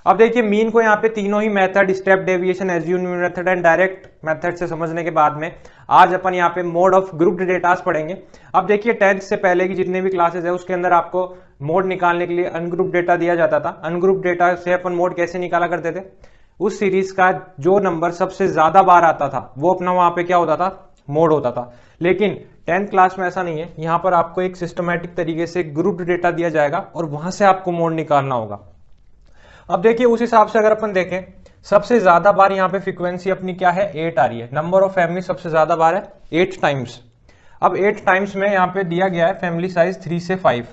अब देखिए मीन को यहाँ पे तीनों ही method, step deviation, assume method and direct method से समझने के बाद में आज अपन यहाँ पे मोड ऑफ ग्रुप्ड डेटास पढ़ेंगे। अब देखिए 10th से पहले की जितने भी क्लासेस है उसके अंदर आपको मोड निकालने के लिए अनग्रुप डेटा दिया जाता था। अनग्रुप डेटा से अपन मोड कैसे निकाला करते थे, उस सीरीज का जो नंबर सबसे ज्यादा बार आता था वो अपना वहां पे क्या होता था, मोड होता था। लेकिन 10th क्लास में ऐसा नहीं है, यहाँ पर आपको एक सिस्टमैटिक तरीके से ग्रुप्ड डेटा दिया जाएगा और वहां से आपको मोड निकालना होगा। अब देखिए उस हिसाब से अगर अपन देखें, सबसे ज्यादा बार यहाँ पे फ्रीक्वेंसी अपनी क्या है, 8 आ रही है। नंबर ऑफ फैमिली सबसे ज्यादा बार है 8 टाइम्स। अब 8 टाइम्स में यहाँ पे दिया गया है फैमिली साइज 3 से 5।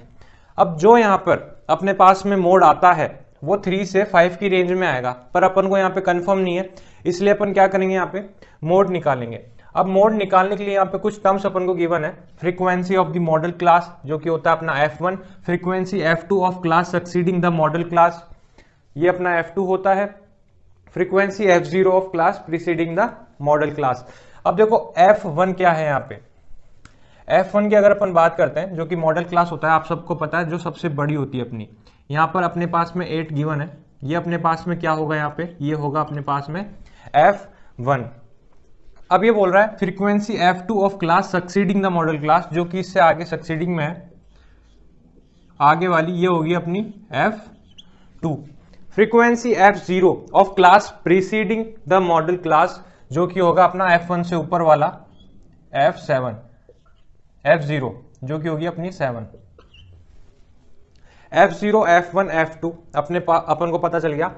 अब जो यहाँ पर अपने पास में मोड आता है वो 3 से 5 की रेंज में आएगा, पर अपन को यहाँ पे कंफर्म नहीं है, इसलिए अपन क्या करेंगे, यहाँ पे मोड निकालेंगे। अब मोड निकालने के लिए यहाँ पे कुछ टर्म्स अपन को गिवन है। Frequency of the model class जो कि होता है अपना F1, frequency F2 of class succeeding the model class, ये अपना F2 होता है। Frequency F0 of class preceding the model class. अब देखो F1 क्या है, यहाँ पे F1 की अगर अपन बात करते हैं, जो कि मॉडल क्लास होता है, आप सबको पता है, जो सबसे बड़ी होती है अपनी। यहाँ पर अपने पास में 8 गिवन है, ये अपने पास में क्या होगा, यहाँ पे ये होगा अपने पास में F1। अब ये बोल रहा है frequency F2 of class succeeding the model class, जो कि इससे आगे सक्सीडिंग में है, आगे वाली ये होगी अपनी F2। Frequency F0 of class preceding the model class, जो कि होगा अपना F1 से ऊपर वाला F7, F0 जो कि होगी अपनी 7। F0, F1, F2 अपन को पता चल गया।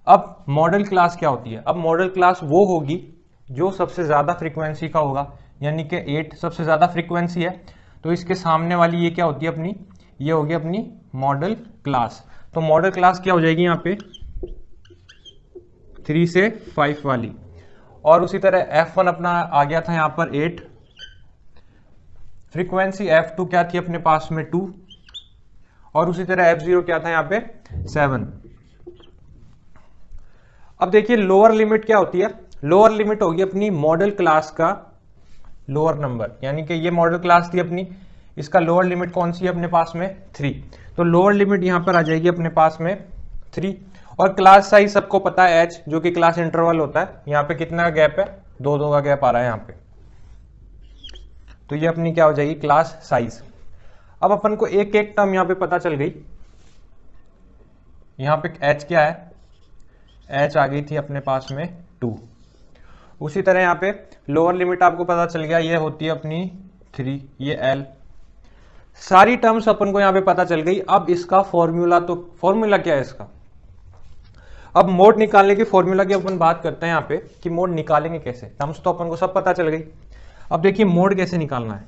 अब मॉडल क्लास क्या होती है, अब मॉडल क्लास वो होगी जो सबसे ज्यादा फ्रीक्वेंसी का होगा, यानी कि 8 सबसे ज्यादा फ्रीक्वेंसी है, तो इसके सामने वाली ये क्या होती है अपनी, ये होगी अपनी मॉडल क्लास। तो मॉडल क्लास क्या हो जाएगी यहाँ पे 3 से 5 वाली। और उसी तरह F1 अपना आ गया था यहाँ पर 8, फ्रीक्वेंसी F2 क्या थी अपने पास में 2, और उसी तरह F0 क्या था यहाँ पे 7। अब देखिए लोअर लिमिट क्या होती है, लोअर लिमिट होगी अपनी मॉडल क्लास का लोअर नंबर, यानी कि ये मॉडल क्लास थी अपनी, इसका लोअर लिमिट कौन सी है अपने पास में 3, तो लोअर लिमिट यहां पर आ जाएगी अपने पास में 3। और क्लास साइज सबको पता है H, जो कि क्लास इंटरवल होता है, यहाँ पे कितना गैप है, 2-2 का गैप आ रहा है यहाँ पे, तो ये अपनी क्या हो जाएगी क्लास साइज। अब अपन को एक एक टर्म यहाँ पे पता चल गई, यहाँ पे H क्या है, H आ गई थी अपने पास में 2। उसी तरह यहाँ पे लोअर लिमिट आपको पता चल गया, ये होती है अपनी 3, ये L। सारी टर्म्स अपन को यहाँ पे पता चल गई। अब इसका फॉर्मूला, तो फॉर्मूला क्या है इसका, अब मोड निकालने की फॉर्मूला की अपन बात करते हैं यहाँ पे कि मोड निकालेंगे कैसे। टर्म्स तो अपन को सब पता चल गई, अब देखिए मोड कैसे निकालना है।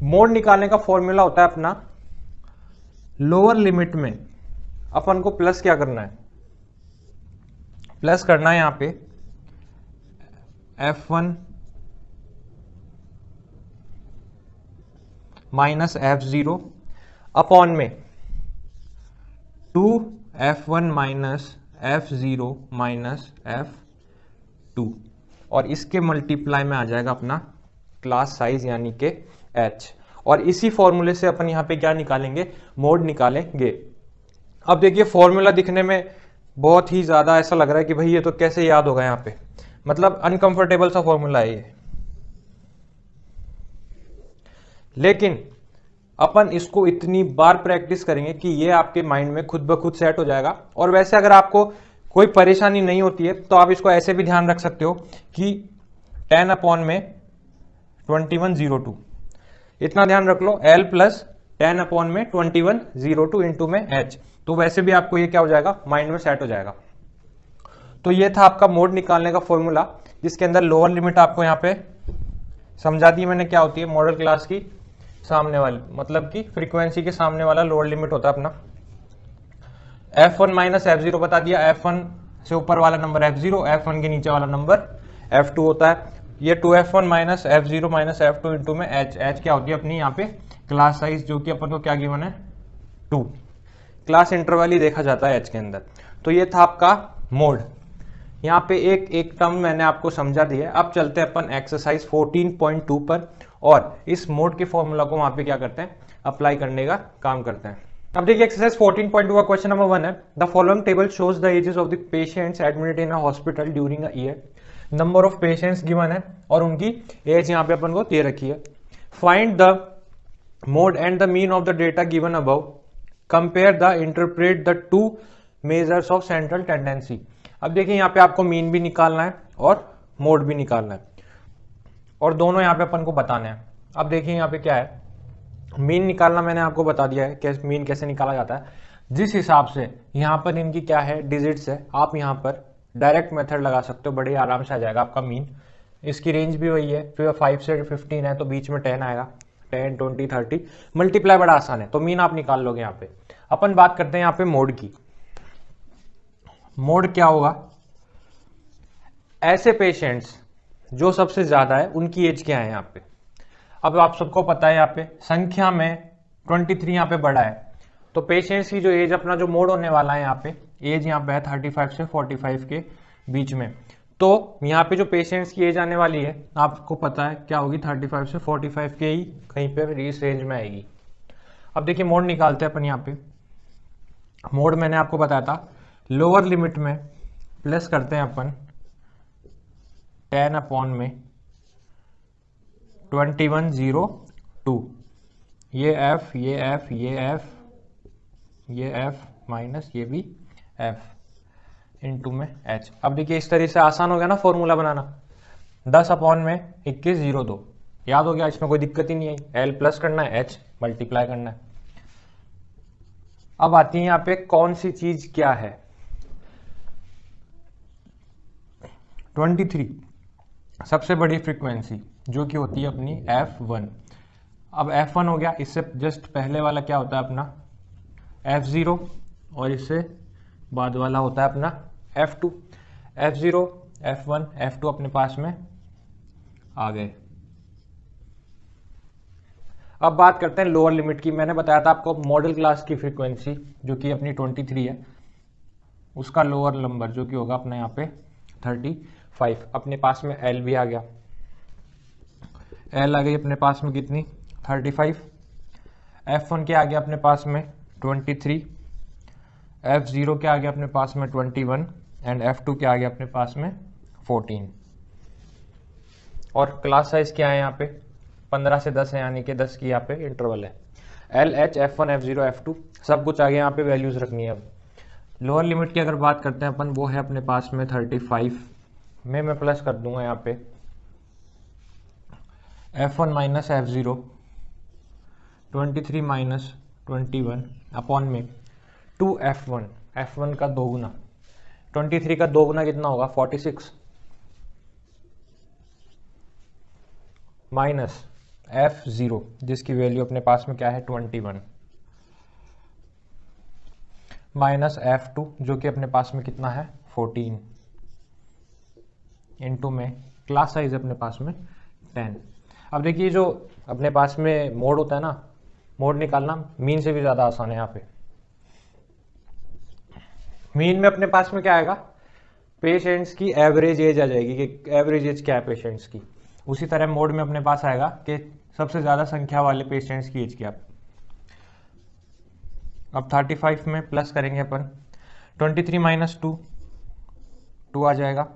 मोड निकालने का फॉर्मूला होता है अपना, लोअर लिमिट में अपन को प्लस क्या करना है, प्लस करना है यहाँ पे F1 माइनस F0 अपॉन में 2F1 minus F0 minus F2, और इसके मल्टीप्लाई में आ जाएगा अपना क्लास साइज यानी कि H। और इसी फॉर्मूले से अपन यहाँ पे क्या निकालेंगे, मोड निकालेंगे। अब देखिए फॉर्मूला दिखने में बहुत ही ज्यादा ऐसा लग रहा है कि भाई ये तो कैसे याद होगा, यहाँ पे मतलब अनकंफर्टेबल सा फॉर्मूला है ये, लेकिन अपन इसको इतनी बार प्रैक्टिस करेंगे कि ये आपके माइंड में खुद ब खुद सेट हो जाएगा। और वैसे अगर आपको कोई परेशानी नहीं होती है तो आप इसको ऐसे भी ध्यान रख सकते हो कि 10 अपॉन में 2102, इतना ध्यान रख लो, L प्लस 10 अपॉन में 2102 इंटू में H, तो वैसे भी आपको ये क्या हो जाएगा, माइंड में सेट हो जाएगा। तो ये था आपका मोड निकालने का फॉर्मूला, जिसके अंदर लोअर लिमिट आपको यहाँ पे समझा दी मैंने क्या होती है, मॉडल क्लास की सामने वाली, मतलब कि फ्रीक्वेंसी के सामने वाला लोअर लिमिट होता है अपना। F1 माइनस F0 बता दिया, F1 से ऊपर वाला नंबर F0, F1 के नीचे वाला नंबर F2 होता है। ये 2F1 minus F0 minus F2 into में H क्या होती है अपनी यहाँ पे क्लास साइज, जो कि अपन को क्या गिवन है 2, क्लास इंटरवल ही देखा जाता है H के अंदर। तो ये था आपका मोड। यहाँ पे एक एक टर्म मैंने आपको समझा दिया है। अब चलते हैं अपन एक्सरसाइज 14.2 पर और इस मोड के फॉर्मूला को वहां पे क्या करते हैं, अप्लाई करने का काम करते हैं। अब देखिए एक्सरसाइज 14.2 का क्वेश्चन नंबर 1 है, the following table shows the ages of the patients admitted in a hospital during a year. Number of patients given है और उनकी एज यहाँ पे अपन को दे रखी है। Find the mode and the mean of the data given above, compare the interpret the two measures of central tendency. अब देखिए यहाँ पे आपको मीन भी निकालना है और मोड भी निकालना है और दोनों यहाँ पे अपन को बताना है। अब देखिए यहाँ पे क्या है, मीन निकालना मैंने आपको बता दिया है कि मीन कैसे निकाला जाता है। जिस हिसाब से यहाँ पर इनकी क्या है डिजिट्स है, आप यहाँ पर डायरेक्ट मेथड लगा सकते हो, बड़े आराम से आ जाएगा आपका मीन। इसकी रेंज भी वही है, फिर 5 से 15 है तो बीच में 10 आएगा, 10 20 30। मल्टीप्लाई बड़ा आसान है तो मीन आप निकाल लोगे। यहाँ पे अपन बात करते हैं यहाँ पे मोड की। मोड क्या होगा, ऐसे पेशेंट्स जो सबसे ज्यादा है उनकी एज क्या है यहाँ पे। अब आप सबको पता है यहाँ पे संख्या में 23 यहाँ पे बड़ा है, तो पेशेंट्स की जो एज अपना जो मोड होने वाला है यहाँ पे एज यहाँ पे है 35 से 45 के बीच में। तो यहाँ पे जो पेशेंट्स की एज आने वाली है आपको पता है क्या होगी, 35 से 45 के ही कहीं पे इस रेंज में आएगी। अब देखिए मोड निकालते हैं अपन। यहाँ पे मोड मैंने आपको बताया था, लोअर लिमिट में प्लस करते हैं अपन 10 अपॉन में 2102, ये f ये f ये f ये f माइनस ये भी f इंटू में h। अब देखिए इस तरह से आसान हो गया ना फॉर्मूला बनाना। 10 अपॉन में 2102 याद हो गया, इसमें कोई दिक्कत ही नहीं आई। l प्लस करना है, h मल्टीप्लाई करना है। अब आती है यहाँ पे कौन सी चीज क्या है, 23 सबसे बड़ी फ्रीक्वेंसी जो कि होती है अपनी f1। अब f1 हो गया, इससे जस्ट पहले वाला क्या होता है अपना f0 और इससे बाद वाला होता है अपना f2। f0 f1 f2 अपने पास में आ गए। अब बात करते हैं लोअर लिमिट की। मैंने बताया था आपको मॉडल क्लास की फ्रीक्वेंसी जो कि अपनी 23 है, उसका लोअर नंबर जो कि होगा अपने यहाँ पे 35। अपने पास में L भी आ गया, L आ गई अपने पास में कितनी 35। F1 के आ गया अपने पास में 23, F0 के आ गया अपने पास में 21 एंड F2 के आ गया अपने पास में 14। और क्लास साइज क्या है यहाँ पे 15 से 10 है, यानी कि 10 की यहाँ पे इंटरवल है। L H F1 F0 F2 सब कुछ आगे यहाँ पे वैल्यूज रखनी है। अब लोअर लिमिट की अगर बात करते हैं अपन, वो है अपने पास में 35 में मैं प्लस कर दूंगा यहाँ पे F1 minus F0 23 minus 21 upon में 2F1, F1 का दोगुना 23 का दोगुना कितना होगा 46 माइनस F0 जिसकी वैल्यू अपने पास में क्या है 21 माइनस F2 जो कि अपने पास में कितना है 14 इंटू में क्लास साइज अपने पास में 10। अब देखिए जो अपने पास में मोड होता है ना, मोड निकालना मीन से भी ज्यादा आसान है। यहाँ पे मीन में अपने पास में क्या आएगा, पेशेंट्स की एवरेज एज आ जाएगी कि एवरेज एज क्या है पेशेंट्स की। उसी तरह मोड में अपने पास आएगा कि सबसे ज्यादा संख्या वाले पेशेंट्स की एज क्या। अब 35 में प्लस करेंगे अपन 23 माइनस 2 आ जाएगा।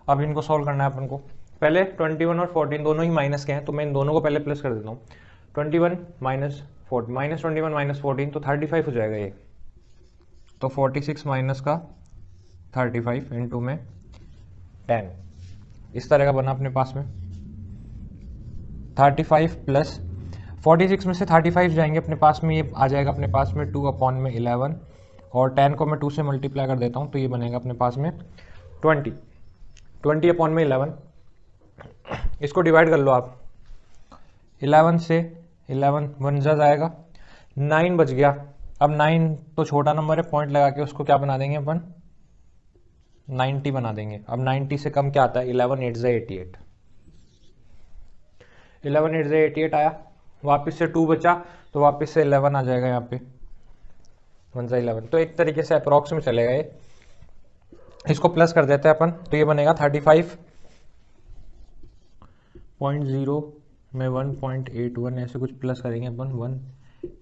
अब इनको सॉल्व करना है अपन को। पहले 21 और 14 दोनों ही माइनस के हैं तो मैं इन दोनों को पहले प्लस कर देता हूँ। 21 माइनस 14 माइनस 21 माइनस 14 तो 35 हो जाएगा ये। तो 46 माइनस का 35 इंटू में 10 इस तरह का बना अपने पास में। 35 प्लस 46 में से 35 जाएंगे अपने पास में, ये आ जाएगा अपने पास में 2 अपॉन में 11 और 10 को मैं 2 से मल्टीप्लाई कर देता हूँ तो ये बनेगा अपने पास में 20 अपॉन में 11। इसको डिवाइड कर लो आप, 11 से 11 1 जा जाएगा, 9 बच गया। अब 9 तो छोटा नंबर है, पॉइंट लगा के उसको क्या बना देंगे अपन 90 बना देंगे। अब 90 से कम क्या आता है 11 8 से 88, 11 8 से 88 आया, वापस से 2 बचा तो वापस से 11 आ जाएगा यहाँ पे 1 से 11। तो एक तरीके से अप्रॉक्स में चलेगा ये। इसको प्लस कर देते हैं अपन तो ये बनेगा 35.0 में 1.81 ऐसे कुछ प्लस करेंगे अपन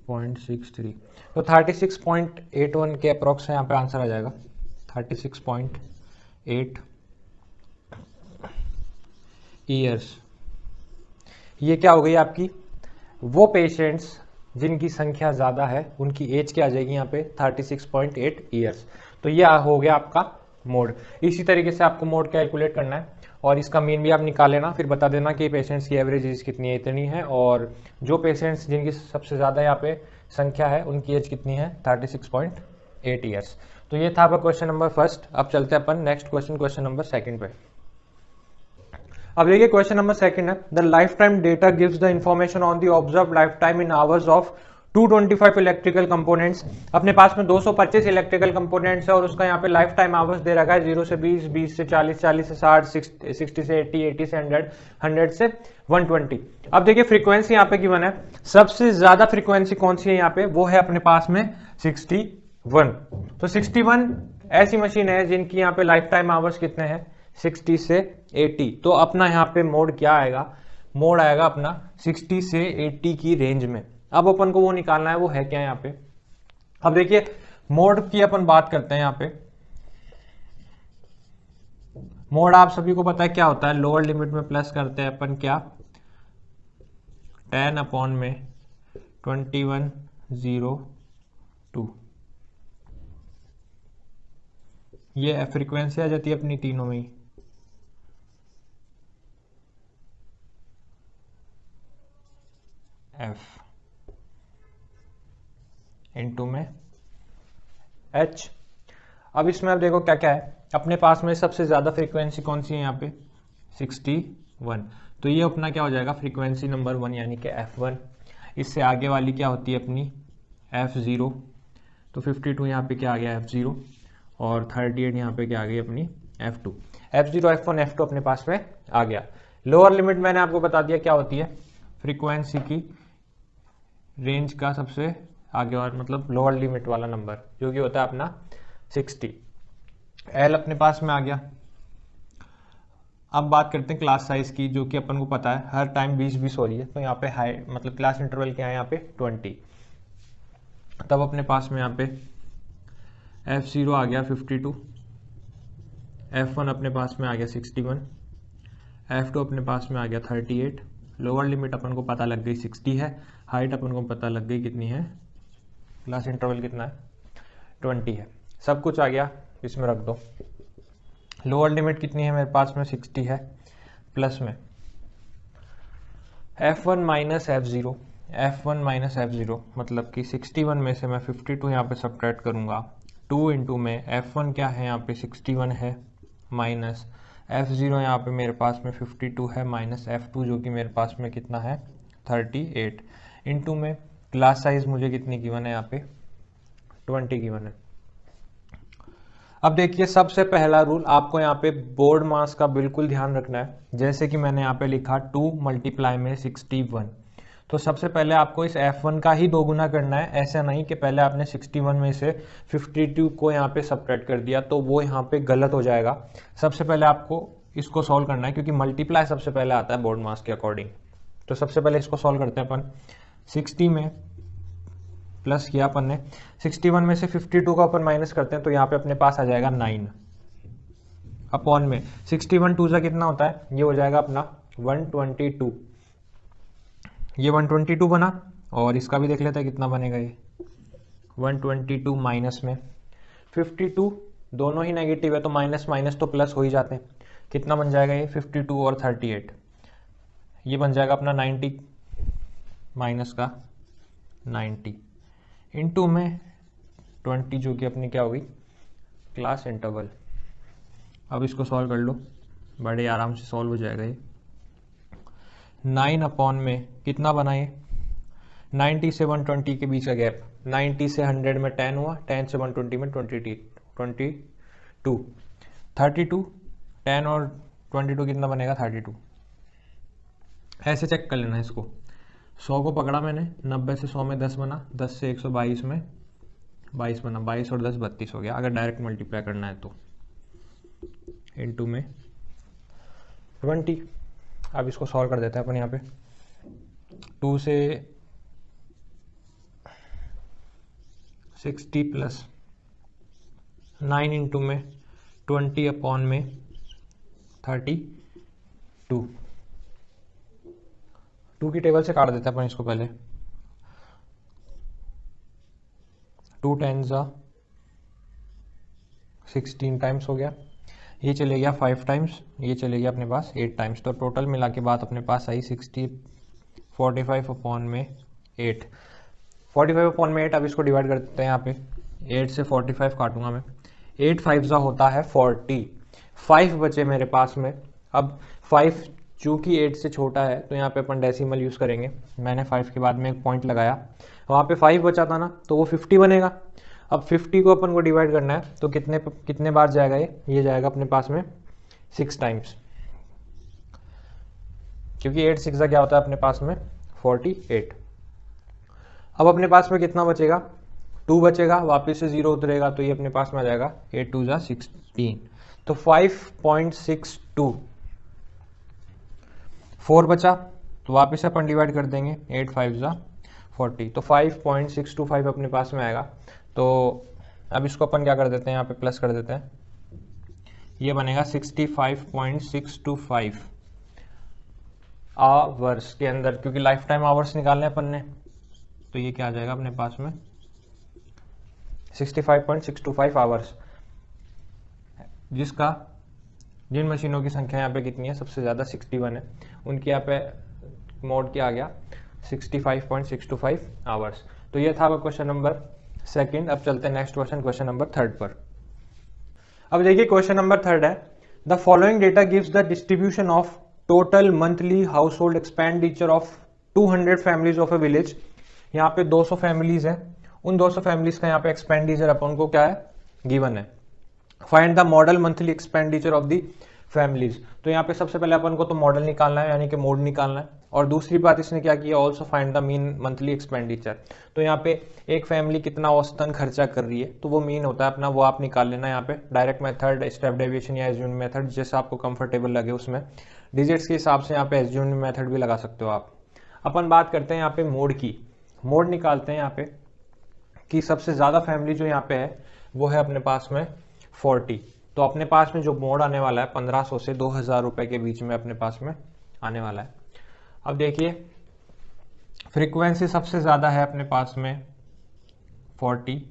36.63, तो 36.81 के अप्रॉक्स यहाँ पे आंसर आ जाएगा, 36.8 ईयर्स। ये क्या हो गई आपकी, वो पेशेंट्स जिनकी संख्या ज़्यादा है उनकी एज क्या आ जाएगी यहाँ पे 36.8 ईयर्स। तो ये हो गया आपका मोड। इसी तरीके से आपको मोड कैलकुलेट करना है और इसका मीन भी आप निकाल लेना, फिर बता देना कि पेशेंट्स की एवरेज एज कितनी है, इतनी है, और जो पेशेंट्स जिनकी सबसे ज़्यादा यहाँ पे संख्या है उनकी एज कितनी है 36.8 ईयर्स। तो ये था आपका क्वेश्चन नंबर फर्स्ट। अब चलते हैं अपन नेक्स्ट क्वेश्चन नंबर सेकंड पे। अब देखिए क्वेश्चन नंबर सेकंड है, the life time data gives the information on the observe life time in hours of 225 electrical components. अपने पास में 225 इलेक्ट्रिकल कंपोनेंट्स है और उसका यहाँ पे लाइफ टाइम आवर्स दे रखा है 0 से 20, 20 से 40, 40 से 60, 60 से 80, 80 से 100, 100 से 120। अब देखिए फ्रीक्वेंसी यहाँ पे गिवन है, सबसे ज्यादा फ्रीक्वेंसी कौन सी है यहाँ पे, वो है अपने पास में 61। तो 61 ऐसी मशीन है जिनकी यहाँ पे लाइफ टाइम आवर्स कितने हैं 60 से 80। तो अपना यहाँ पे मोड क्या आएगा, मोड आएगा अपना 60 से 80 की रेंज में। अब अपन को वो निकालना है, वो है क्या यहाँ पे। अब देखिए मोड की अपन बात करते हैं यहाँ पे। मोड आप सभी को पता है क्या होता है, लोअर लिमिट में प्लस करते हैं अपन क्या 10 अपॉन में 2102। ये फ्रीक्वेंसी आ जाती है अपनी तीनों में ही। एफ इंटू में एच। अब इसमें अब देखो क्या क्या है, अपने पास में सबसे ज्यादा फ्रीक्वेंसी कौन सी है यहाँ पे 61। तो ये अपना क्या हो जाएगा फ्रीक्वेंसी नंबर 1 यानी कि F1। इससे आगे वाली क्या होती है अपनी F0। तो 52 यहाँ पे क्या आ गया F0 और 38 यहाँ पे क्या आ गई अपनी F2। F0 F1 F2 अपने पास में आ गया। लोअर लिमिट मैंने आपको बता दिया क्या होती है, फ्रीक्वेंसी की रेंज का सबसे आगे और मतलब लोअर लिमिट वाला नंबर जो कि होता है अपना 60। एल अपने पास में आ गया। अब बात करते हैं क्लास साइज की, जो कि अपन को पता है हर टाइम 20-20 हो रही है। तो यहाँ पे हाई मतलब क्लास इंटरवल क्या है यहाँ पे 20। तब अपने पास में यहाँ पे F0 आ गया 52, F1 अपने पास में आ गया 61, F2 अपने पास में आ गया 38। लोअर लिमिट अपन को पता लग गई 60 है, हाइट अपन को पता लग गई कितनी है, क्लास इंटरवल कितना है 20 है। सब कुछ आ गया, इसमें रख दो। लोअर लिमिट कितनी है मेरे पास में 60 है, प्लस में F1 minus F0, F1 minus F0 मतलब कि 61 में से मैं 52 यहाँ पे सब्ट्रैक्ट करूँगा। 2 इंटू में F1 क्या है यहाँ पे 61 है, माइनस F0 यहाँ पे मेरे पास में 52 है, माइनस F2 जो कि मेरे पास में कितना है 38, इंटू में क्लास साइज मुझे कितनी गिवन है यहाँ पे 20 गिवन है। अब देखिए सबसे पहला रूल आपको यहाँ पे बोर्ड मास का बिल्कुल ध्यान रखना है। जैसे कि मैंने यहाँ पे लिखा 2 मल्टीप्लाई में 61, तो सबसे पहले आपको इस F1 का ही 2 गुना करना है। ऐसा नहीं कि पहले आपने 61 में से 52 को यहाँ पे सब्ट्रैक्ट कर दिया, तो वो यहाँ पे गलत हो जाएगा। सबसे पहले आपको इसको सॉल्व करना है, क्योंकि मल्टीप्लाई सबसे पहले आता है बोर्ड मास के अकॉर्डिंग। तो सबसे पहले इसको सॉल्व करते हैं अपन। 60 में प्लस किया अपन ने, 61 में से 52 को अपन माइनस करते हैं, तो यहाँ पे अपने पास आ जाएगा 9 अपॉन में 61 2 से कितना होता है, ये हो जाएगा अपना 122। ये 122 बना, और इसका भी देख लेते हैं कितना बनेगा ये 122 माइनस में 52, दोनों ही नेगेटिव है तो माइनस माइनस तो प्लस हो ही जाते हैं। कितना बन जाएगा ये 52 और 38, ये बन जाएगा अपना 90 माइनस का 90 इंटू में 20 जो कि अपनी क्या होगी क्लास इंटरवल। अब इसको सॉल्व कर लो, बड़े आराम से सॉल्व हो जाएगा ये। 9 अपॉन में कितना बना ये 90 से 120 के बीच का गैप, 90 से 100 में 10 हुआ, 10 से 120 में 22, 32, 10 और 22 कितना बनेगा 32। ऐसे चेक कर लेना इसको। 100 को पकड़ा मैंने, 90 से 100 में 10 बना, 10 से 122 में 22 बना, 22 और 10 32 हो गया अगर डायरेक्ट मल्टीप्लाई करना है तो, इनटू में 20। अब इसको सॉल्व कर देते हैं अपन यहाँ पे। 2 से 60 प्लस 9 इंटू में 20 अपॉन में 32। 2 की टेबल से काट देते हैं अपन इसको पहले। 2 10 16 टाइम्स हो गया, ये चले गया 5 टाइम्स, ये चले गया अपने पास 8 टाइम्स। तो टोटल मिला के बात अपने पास आई 60 45 अपॉन में 8। 45 अपॉन में 8। अब इसको डिवाइड कर देते हैं यहाँ पे, 8 से 45 काटूंगा मैं, 8 5 होता है 40। 5 बचे मेरे पास में। अब 5 चूंकि 8 से छोटा है तो यहाँ पे अपन डेसिमल यूज़ करेंगे। मैंने 5 के बाद में एक पॉइंट लगाया, वहाँ पे 5 बचा था ना, तो वो 50 बनेगा। अब 50 को अपन को डिवाइड करना है तो कितने बार जाएगा ये जाएगा अपने पास में 6 टाइम्स, क्योंकि 8 6 क्या होता है अपने पास में 48। अब अपने पास में कितना बचेगा, 2 बचेगा, वापस से 0 उतरेगा तो ये अपने पास में आ जाएगा 8 2 16। तो 5.62। 4 बचा तो वापस से अपन डिवाइड कर देंगे, 8 5 40। तो 5.625 अपने पास में आएगा। तो अब इसको अपन क्या कर देते हैं, यहाँ पे प्लस कर देते हैं, ये बनेगा 65.625 आवर्स के अंदर, क्योंकि लाइफ टाइम आवर्स निकालने अपन ने, तो ये क्या आ जाएगा अपने पास में 65.625 आवर्स। जिन मशीनों की संख्या यहाँ पे कितनी है, सबसे ज़्यादा 61 है, उनकी यहाँ पे मोड क्या आ गया 65.625 आवर्स। तो ये था क्वेश्चन नंबर सेकंड। अब चलते हैं नेक्स्ट क्वेश्चन नंबर थर्ड पर। अब देखिए क्वेश्चन नंबर थर्ड है, the following data gives the distribution of total monthly house hold expenditure of 200 families of A village. यहाँ पे 200 फैमिलीज है, उन 200 फैमिलीज का यहाँ पे एक्सपेंडिचर अपन को क्या है गिवन है। Find the model monthly expenditure of the families. तो यहाँ पे सबसे पहले अपन को तो मॉडल निकालना है, यानी कि मोड निकालना है। और दूसरी बात इसने क्या किया, also find the mean monthly expenditure. तो यहाँ पे एक फैमिली कितना औसतन खर्चा कर रही है, तो वो मीन होता है अपना, वो आप निकाल लेना। यहाँ पे डायरेक्ट मेथड, स्टेप डेविएशन या एसयूएन मेथड, जैसा आपको कंफर्टेबल लगे उसमें। डिजिट्स के हिसाब से यहाँ पे एसयूएन मेथड भी लगा सकते हो आप। अपन बात करते हैं यहाँ पे मोड की। मोड निकालते हैं यहाँ पे कि सबसे ज़्यादा फैमिली जो यहाँ पे है वो है अपने पास में 40। तो अपने पास में जो मोड आने वाला है 1500 से 2000 रुपए के बीच में अपने पास में आने वाला है। अब देखिए फ्रीक्वेंसी सबसे ज़्यादा है अपने पास में 40,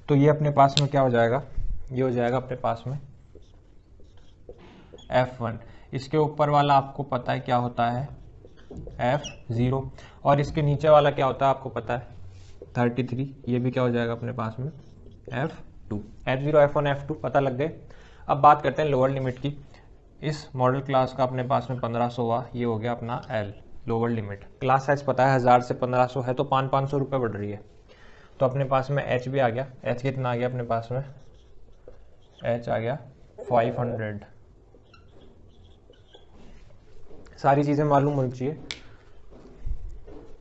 तो ये अपने पास में क्या हो जाएगा, ये हो जाएगा अपने पास में F1। इसके ऊपर वाला आपको पता है क्या होता है F0, और इसके नीचे वाला क्या होता है आपको पता है 33। ये भी क्या हो जाएगा अपने पास में F2। F0 F1 F2 पता लग गए। अब बात करते हैं लोअर लिमिट की। इस मॉडल क्लास का अपने पास में 1500 हुआ, ये हो गया अपना L lower limit. Class size पता है 1000 से 1500 है, तो 500 रुपये बढ़ रही है। तो अपने पास में H भी आ गया। H कितना आ गया अपने पास में, H आ गया 500। सारी चीज़ें मालूम होनी चाहिए।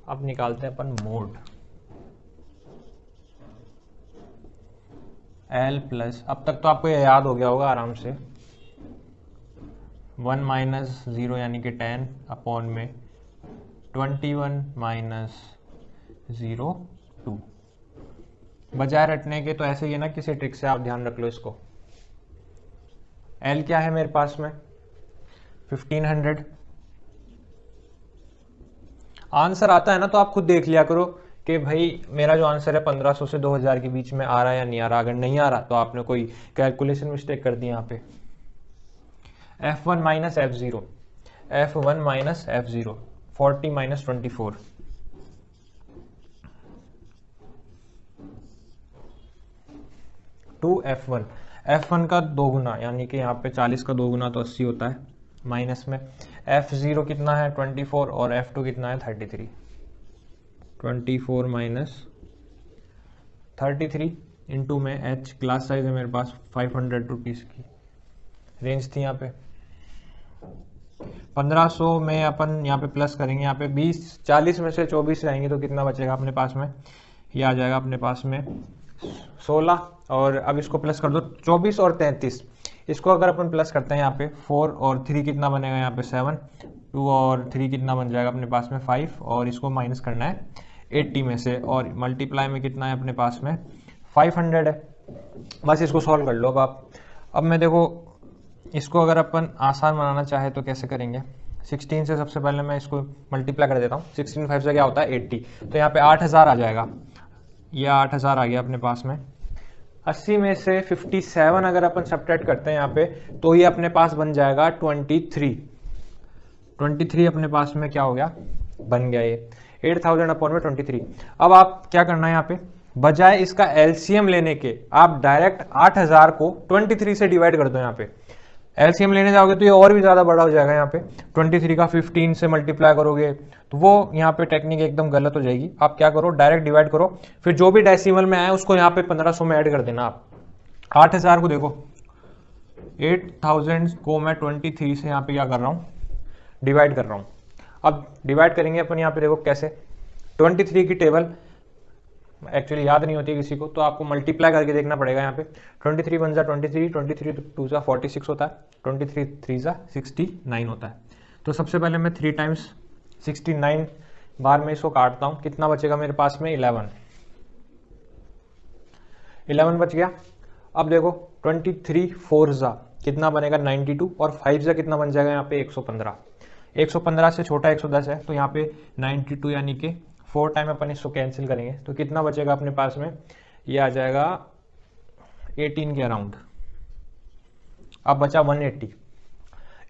अब निकालते हैं अपन मोड L प्लस, अब तक तो आपको ये याद हो गया होगा आराम से, 1 माइनस 0 यानी कि 10 अपॉन में 21 माइनस 0 2। बजाय रटने के तो ऐसे ही है ना, किसी ट्रिक से आप ध्यान रख लो इसको। L क्या है मेरे पास में 1500। आंसर आता है ना तो आप खुद देख लिया करो कि भाई मेरा जो आंसर है 1500 से 2000 के बीच में आ रहा है या नहीं आ रहा। अगर नहीं आ रहा तो आपने कोई कैलकुलेशन मिस्टेक कर दी यहाँ पे। F1 minus F0, F1 minus F0, 40 minus 24, 2F1। F1 का 2 गुना, यानी कि यहाँ पे 40 का 2 गुना तो 80 होता है, माइनस में F0 कितना है 24, और F2 कितना है 33। 24 माइनस 33 इंटू में H, क्लास साइज है मेरे पास 500 रुपीज़ की रेंज थी यहाँ पे। 1500 में अपन यहाँ पे प्लस करेंगे, यहाँ पे 40 में से 24 रहेंगे तो कितना बचेगा अपने पास में, ये आ जाएगा अपने पास में 16। और अब इसको प्लस कर दो 24 और 33, इसको अगर अपन प्लस करते हैं यहाँ पे 4 और 3 कितना बनेगा यहाँ पे 7, 2 और 3 कितना बन जाएगा अपने पास में 5, और इसको माइनस करना है 80 में से, और मल्टीप्लाई में कितना है अपने पास में 500 है। बस इसको सॉल्व कर लो अब आप। अब मैं देखो इसको अगर अपन आसान बनाना चाहे तो कैसे करेंगे, 16 से सबसे पहले मैं इसको मल्टीप्लाई कर देता हूँ। 16 5 से क्या होता है 80, तो यहाँ पे 8000 आ जाएगा, ये 8000 आ गया अपने पास में। 80 में से 57 अगर अपन सब्ट्रैक्ट करते हैं यहाँ पे, तो ये अपने पास बन जाएगा 23 अपने पास में क्या हो गया, बन गया ये 8000 अपॉन में 23। अब आप क्या करना है यहाँ पे, बजाय इसका एलसीएम लेने के आप डायरेक्ट 8000 को 23 से डिवाइड कर दो। यहाँ पे एलसीएम लेने जाओगे तो ये और भी ज्यादा बड़ा हो जाएगा। यहाँ पे 23 का 15 से मल्टीप्लाई करोगे तो वो यहाँ पे टेक्निक एकदम गलत हो जाएगी। आप क्या करो, डायरेक्ट डिवाइड करो, फिर जो भी डेसिमल में आए उसको यहाँ पे 1500 में ऐड कर देना। आप 8000 को देखो, 8000 को मैं 23 से यहाँ पे क्या कर रहा हूँ, डिवाइड कर रहा हूँ। अब डिवाइड करेंगे अपन यहाँ पे, देखो कैसे, 23 की टेबल एक्चुअली याद नहीं होती किसी को, तो आपको मल्टीप्लाई करके देखना पड़ेगा। यहाँ पे 23 बन जा 23, 23 2 जा 46 होता है, 23 3 जा 69 होता है। तो सबसे पहले मैं 3 टाइम्स 69 बार में इसको काटता हूँ, कितना बचेगा मेरे पास में 11 बच गया। अब देखो 23 4 जा कितना बनेगा 92, और 5 जा कितना बन जाएगा यहाँ पे 115। 115 से छोटा 110 है, तो यहाँ पे 92 यानी कि 4 टाइम अपन इसको कैंसिल करेंगे तो कितना बचेगा अपने पास में, ये आ जाएगा 18 के अराउंड। अब बचा 180,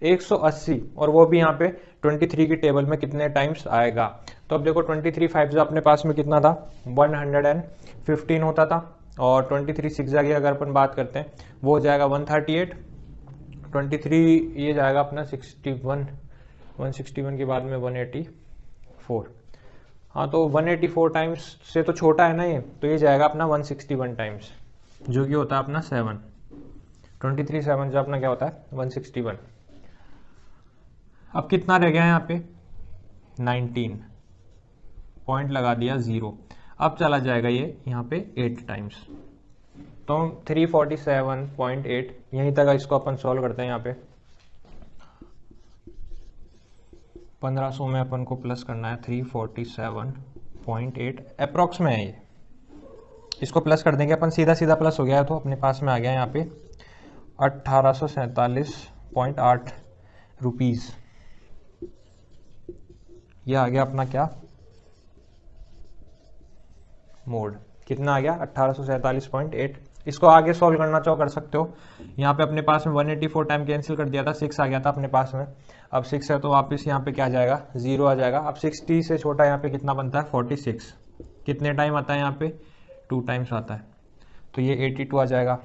180, और वो भी यहाँ पे 23 की टेबल में कितने टाइम्स आएगा। तो अब देखो 23 5 जा अपने पास में कितना था, 115 होता था, और 23 6 जा की अगर अपन बात करते हैं वो हो जाएगा 138, 23 ये जाएगा अपना 61, 161 के बाद में 184। हाँ तो 184 टाइम्स से तो छोटा है ना ये, तो ये जाएगा अपना 161 टाइम्स, जो कि होता है अपना 7। 23 7 जो अपना क्या होता है 161। अब कितना रह गया यहाँ पे 19, पॉइंट लगा दिया 0। अब चला जाएगा ये यहाँ पे 8 टाइम्स, तो 347.8 यहीं तक इसको अपन सॉल्व करते हैं। यहाँ पे 1500 में अपन को प्लस करना है 347.8 अप्रॉक्स में है ये, इसको प्लस कर देंगे अपन, सीधा सीधा प्लस हो गया है, तो अपने पास में आ गया यहाँ पे 1847.8 रुपीज। ये आ गया अपना क्या, मोड कितना आ गया 1847.8। इसको आगे सॉल्व करना चाहो कर सकते हो। यहाँ पे अपने पास में 184 टाइम कैंसिल कर दिया था, 6 आ गया था अपने पास में। अब 6 है तो वापस यहाँ पे क्या आ जाएगा 0 आ जाएगा। अब 60 से छोटा यहाँ पे कितना बनता है 46, कितने टाइम आता है यहाँ पे 2 टाइम्स आता है, तो ये 82 आ जाएगा।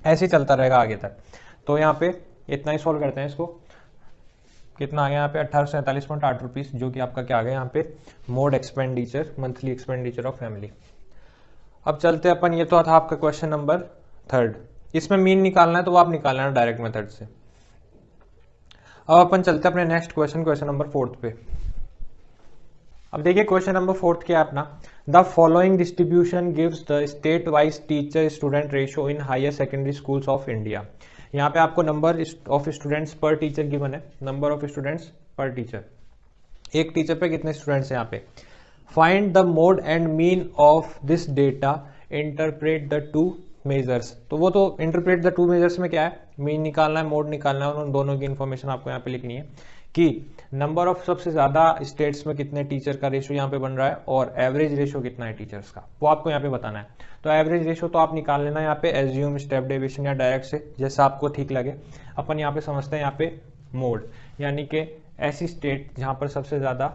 ऐसे ही चलता रहेगा आगे तक। तो यहाँ पे इतना ही सॉल्व करते हैं इसको, कितना आ गया यहाँ पे 1847.8 रुपीज, जो कि आपका क्या आ गया यहाँ पे mode expenditure, monthly expenditure of family. अब चलते अपन, ये तो था आपका क्वेश्चन नंबर 3। इसमें मीन निकालना है तो आप निकाल लेना डायरेक्ट मेथड से। अब अपन चलते हैं अपने नेक्स्ट क्वेश्चन नंबर 4 पे। अब देखिए क्वेश्चन नंबर 4 क्या है अपना, the following distribution gives the state wise teacher student ratio in higher secondary schools of India. यहाँ पे आपको number of students per teacher given है, number of students per teacher, एक टीचर पे कितने स्टूडेंट्स हैं यहाँ पे। Find the mode and mean of this data, interpret the two measures. तो वो तो इंटरप्रेट द टू मेजर्स में क्या है, मीन निकालना है, मोड निकालना है, और उन दोनों की इन्फॉर्मेशन आपको यहाँ पे लिखनी है कि नंबर ऑफ सबसे ज्यादा स्टेट्स में कितने टीचर का रेशियो यहाँ पे बन रहा है, और एवरेज रेशियो कितना है टीचर्स का, वो आपको यहाँ पे बताना है। तो एवरेज रेशियो तो आप निकाल लेना यहाँ पे एज्यूम, स्टेप डेविएशन या डायरेक्ट से, जैसा आपको ठीक लगे। अपन यहाँ पे समझते हैं यहाँ पे मोड, यानी कि ऐसी स्टेट जहां पर सबसे ज्यादा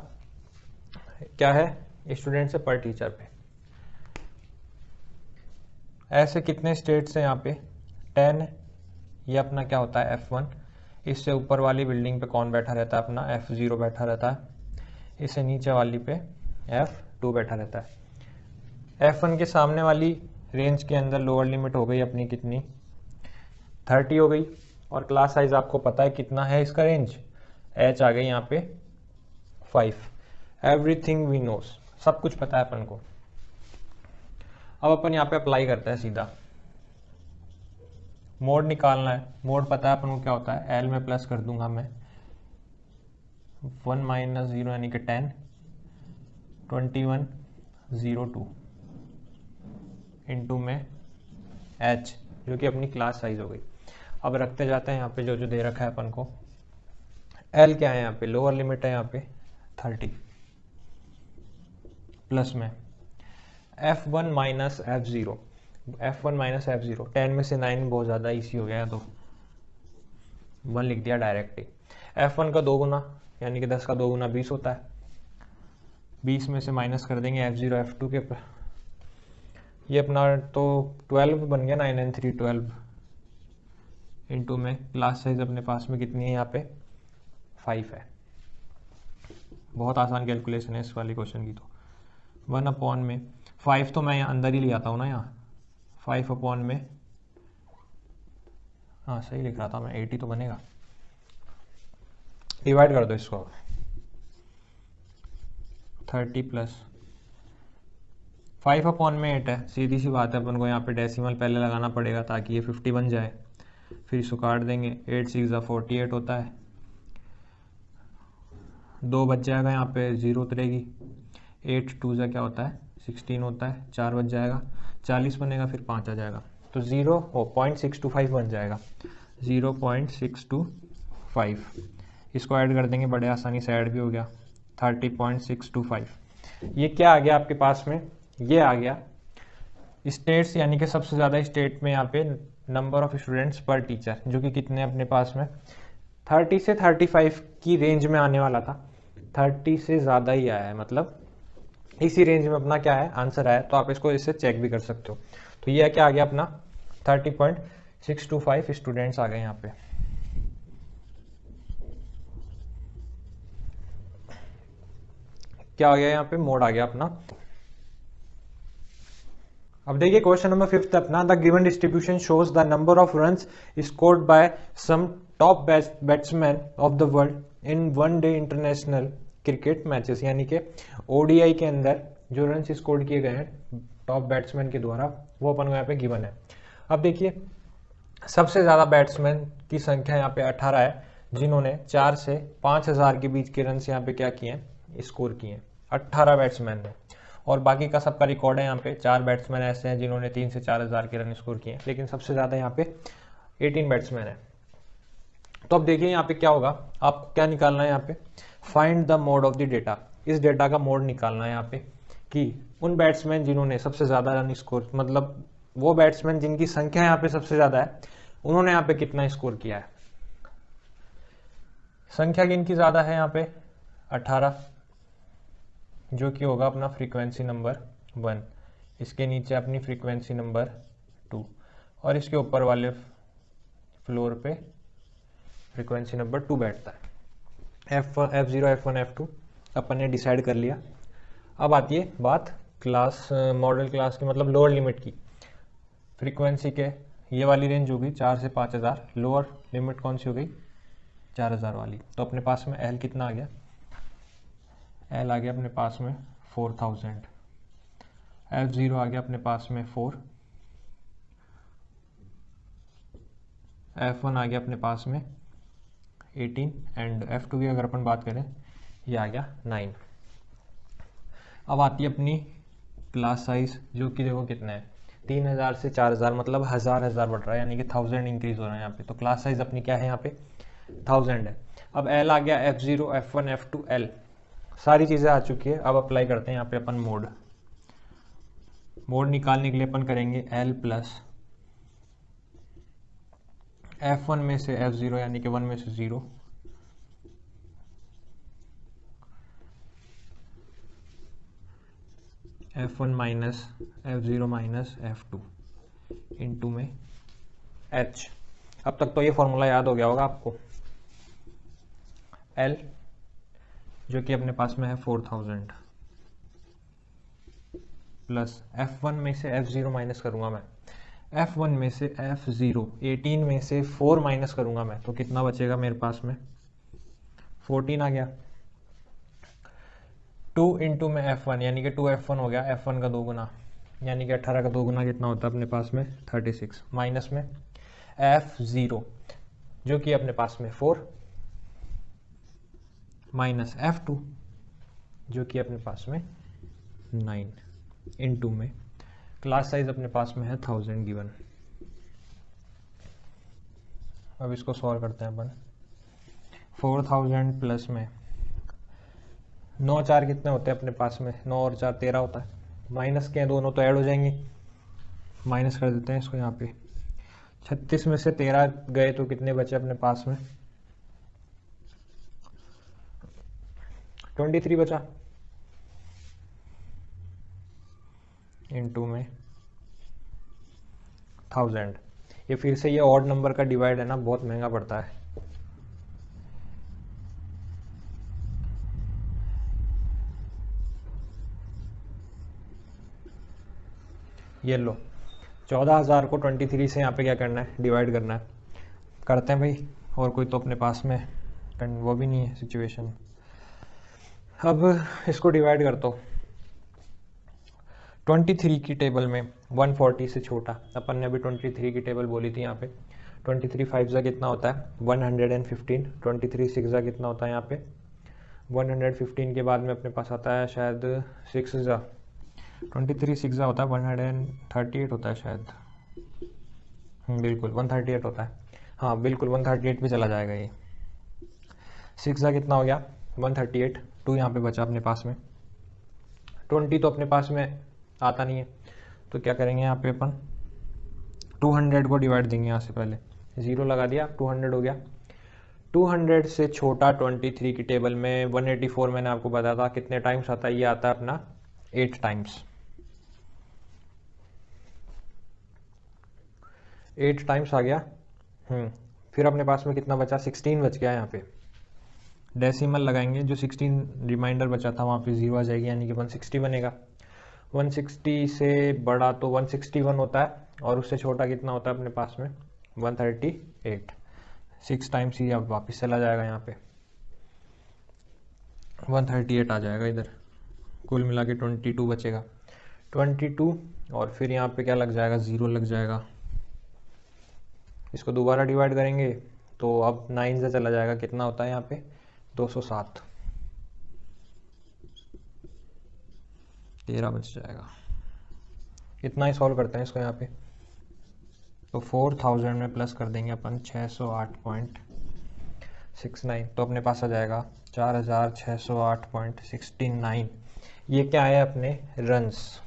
क्या है स्टूडेंट्स है पर टीचर पे। ऐसे कितने स्टेट्स हैं यहाँ पे 10, ये अपना क्या होता है F1। इससे ऊपर वाली बिल्डिंग पे कौन बैठा रहता है, अपना F0 बैठा रहता है। इससे नीचे वाली पे F2 बैठा रहता है। F1 के सामने वाली रेंज के अंदर लोअर लिमिट हो गई अपनी कितनी 30 हो गई, और क्लास साइज आपको पता है कितना है इसका रेंज, H आ गई यहाँ पे 5। एवरीथिंग वी नोस, सब कुछ पता है अपन को। अब अपन यहाँ पे अप्लाई करते हैं सीधा, मोड निकालना है। मोड पता है अपन को क्या होता है, L में प्लस कर दूंगा मैं 1 - 0 यानी कि 10, 21 02 इंटू में h जो कि अपनी क्लास साइज हो गई। अब रखते जाते हैं यहाँ पे जो जो दे रखा है अपन को। l क्या है यहाँ पे, लोअर लिमिट है यहाँ पे 30 प्लस में f1 minus f0, f1 minus f0 10 में से 9 बहुत ज़्यादा इजी हो गया है तो 1 लिख दिया डायरेक्ट ही। f1 का 2 गुना यानी कि 10 का 2 गुना 20 होता है, 20 में से माइनस कर देंगे f0 f2 के, ये अपना तो 12 बन गया, 9 and 3 12 इंटू में क्लास साइज अपने पास में कितनी है यहाँ पे 5 है। बहुत आसान कैलकुलेशन है इस वाली क्वेश्चन की तो। 1 अपॉन में 5 तो मैं यहाँ अंदर ही ले आता हूँ ना, यहाँ 5 अपॉन में, हाँ सही लिख रहा था मैं, 80 तो बनेगा, डिवाइड कर दो इसको 30 प्लस 5 अपॉन में 8 है, सीधी सी बात है अपन को यहाँ पे डेसिमल पहले लगाना पड़ेगा ताकि ये 50 बन जाए, फिर इसको काट देंगे, 8 6 48 होता है, 2 बच जाएगा यहाँ पे, 0 उतरेगी, 8 2 क्या होता है 16 होता है, 4 बच जाएगा, 40 बनेगा, फिर 5 आ जाएगा, तो 0.625 बन जाएगा, 0.625। इसको ऐड कर देंगे, बड़े आसानी से ऐड भी हो गया, 30.625। ये क्या आ गया आपके पास में, ये आ गया स्टेट्स, यानी कि सबसे ज़्यादा स्टेट में यहाँ पे number of students per teacher, जो कि कितने अपने पास में 30 से 35 की रेंज में आने वाला था, 30 से ज़्यादा ही आया है, मतलब इसी रेंज में अपना क्या है आंसर आया। तो आप इसको इससे चेक भी कर सकते हो। तो ये क्या आ गया अपना 30.625 स्टूडेंट्स आ गए यहाँ पे। क्या आ गया यहाँ पे, मोड आ गया अपना। अब देखिए क्वेश्चन नंबर 5 अपना, the given distribution shows the number of runs scored by some top batsman of the world in one day international cricket matches, यानी कि ओडीआई के अंदर जो रन्स स्कोर किए गए हैं टॉप बैट्समैन के द्वारा, वो अपन को यहाँ पे गिवन है। अब देखिए सबसे ज़्यादा बैट्समैन की संख्या यहाँ पे 18 है, जिन्होंने 4 से 5,000 के बीच के रन्स यहाँ पे क्या किए हैं, स्कोर किए हैं, 18 बैट्समैन ने। और बाकी का सबका रिकॉर्ड है यहाँ पे, 4 बैट्समैन ऐसे हैं जिन्होंने 3 से 4,000 के रन स्कोर किए हैं, लेकिन सबसे ज़्यादा यहाँ पे 18 बैट्समैन है। तो अब देखिए यहाँ पे क्या होगा, आपको क्या निकालना है यहाँ पे, find the mode of the data, इस डेटा का मोड निकालना है यहाँ पे कि उन बैट्समैन जिन्होंने सबसे ज़्यादा रन स्कोर, मतलब वो बैट्समैन जिनकी संख्या यहाँ पे सबसे ज़्यादा है, उन्होंने यहाँ पे कितना स्कोर किया है। संख्या किनकी ज़्यादा है यहाँ पे 18, जो कि होगा अपना फ्रीक्वेंसी नंबर 1, इसके नीचे अपनी फ्रीक्वेंसी नंबर 2, और इसके ऊपर वाले फ्लोर पे फ्रीक्वेंसी नंबर 2 बैठता है। F0 F1 F2 अपन ने डिसाइड कर लिया। अब आती है बात क्लास मॉडल क्लास की, मतलब लोअर लिमिट की। फ्रीक्वेंसी के ये वाली रेंज हो गई 4 से 5,000, लोअर लिमिट कौन सी हो गई 4,000 वाली। तो अपने पास में L कितना आ गया, L आ गया अपने पास में 4,000, F0 आ गया अपने पास में 4, F1 आ गया अपने पास में 18, एंड F2 की अगर अपन बात करें ये आ गया 9। अब आती है अपनी क्लास साइज, जो कि देखो कितना है 3,000 से 4,000, मतलब 1,000 बढ़ रहा है, यानी कि 1000 इंक्रीज हो रहा है यहाँ पे। तो क्लास साइज अपनी क्या है यहाँ पे 1000 है। अब L आ गया, F0 F1 F2 L, सारी चीज़ें आ चुकी है। अब अप्लाई करते हैं यहाँ पे अपन मोड निकालने के लिए अपन करेंगे L प्लस F1 में से F0, यानी कि 1 में से 0, F1 minus F0 minus F2 into में H। अब तक तो ये फॉर्मूला याद हो गया होगा आपको। L जो कि अपने पास में है 4,000 प्लस F1 में से F0 माइनस करूंगा मैं, F1 में से F0 18 में से 4 माइनस करूंगा मैं, तो कितना बचेगा मेरे पास में 14 आ गया। 2 इंटू में F1, यानी कि 2F1 हो गया, F1 का 2 गुना, यानी कि 18 का 2 गुना कितना होता है अपने पास में 36, माइनस में F0 जो कि अपने पास में 4, माइनस F2 जो कि अपने पास में 9 इंटू में क्लास साइज अपने पास में है 1000 गिवन। अब इसको सॉल्व करते हैं अपन। 4000 प्लस में 9 4 कितने होते हैं अपने पास में, 9 और 4 13 होता है, माइनस के दोनों तो ऐड हो जाएंगे, माइनस कर देते हैं इसको यहाँ पे। 36 में से 13 गए तो कितने बचे अपने पास में, 23 बचा, इनटू में 1000। ये फिर से ये ऑड नंबर का डिवाइड है ना, बहुत महंगा पड़ता है। ये लो 14,000 को 23 से यहाँ पे क्या करना है, डिवाइड करना है। करते हैं भाई, और कोई तो अपने पास में वो भी नहीं है सिचुएशन। अब इसको डिवाइड कर दो। 23 की टेबल में 140 से छोटा, अपन ने अभी 23 की टेबल बोली थी यहाँ पे। 23 5 जा कितना होता है 115, 23 6 जा कितना होता है यहाँ पे 115 के बाद में अपने पास आता है शायद 6 जा, 23 6 जा होता है 138 होता है शायद, बिल्कुल 138 होता है, हाँ बिल्कुल 138 पे चला जाएगा ये। 6 जा कितना हो गया 138, 2 यहाँ पे बचा अपने पास में। 20 तो अपने पास में आता नहीं है, तो क्या करेंगे यहाँ पे अपन 200 को डिवाइड देंगे यहाँ से, पहले 0 लगा दिया, 200 हो गया। 200 से छोटा 23 की टेबल में 184 मैंने आपको बताया था कितने टाइम्स आता है, ये आता है अपना 8 टाइम्स, 8 टाइम्स आ गया। फिर अपने पास में कितना बचा 16 बच गया, यहाँ पे डेसिमल लगाएंगे, जो 16 रिमाइंडर बचा था वहाँ पे 0 आ जाएगी, यानी कि 160 बनेगा। 160 से बड़ा तो 161 होता है, और उससे छोटा कितना होता है अपने पास में 138, 6 टाइम्स ही अब वापस चला जाएगा यहाँ पे, 138 आ जाएगा इधर। कुल मिला के 22 बचेगा, 22, और फिर यहाँ पे क्या लग जाएगा 0 लग जाएगा। इसको दोबारा डिवाइड करेंगे तो अब 9 से चला जाएगा, कितना होता है यहाँ पे 207, 13 बच जाएगा। इतना ही सॉल्व करते हैं इसको यहाँ पे। तो 4000 में प्लस कर देंगे अपन 608.69, तो अपने पास आ जाएगा 4608.69। ये क्या है अपने रन्स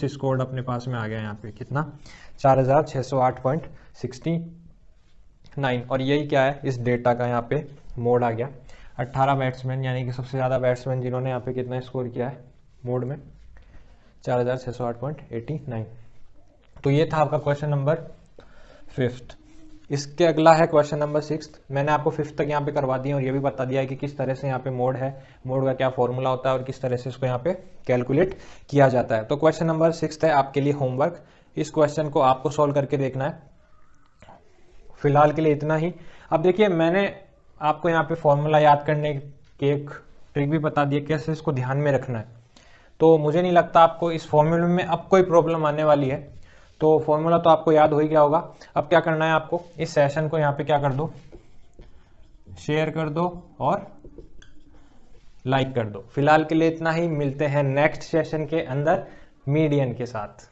स्कोर्ड अपने पास में आ गया यहाँ पे कितना 4608.69, और यही क्या है इस डेटा का यहाँ पे मोड आ गया। 18 बैट्समैन, यानी कि सबसे ज़्यादा बैट्समैन जिन्होंने यहाँ पे कितना स्कोर किया है मोड में 4608.89। तो ये था आपका क्वेश्चन नंबर 5th। इसके अगला है क्वेश्चन नंबर 6th। मैंने आपको 5th तक यहाँ पे करवा दिया और ये भी बता दिया है कि किस तरह से यहाँ पे मोड है, मोड का क्या फॉर्मूला होता है और किस तरह से इसको यहाँ पे कैलकुलेट किया जाता है। तो क्वेश्चन नंबर 6th है आपके लिए होमवर्क। इस क्वेश्चन को आपको सॉल्व करके देखना है। फिलहाल के लिए इतना ही। अब देखिए, मैंने आपको यहाँ पे फॉर्मूला याद करने की एक ट्रिक भी बता दी है कैसे इसको ध्यान में रखना है। तो मुझे नहीं लगता आपको इस फॉर्मूले में अब कोई प्रॉब्लम आने वाली है। तो फॉर्मूला तो आपको याद हो ही गया होगा। अब क्या करना है आपको, इस सेशन को यहाँ पे क्या कर दो, शेयर कर दो और लाइक कर दो। फिलहाल के लिए इतना ही, मिलते हैं नेक्स्ट सेशन के अंदर मीडियन के साथ।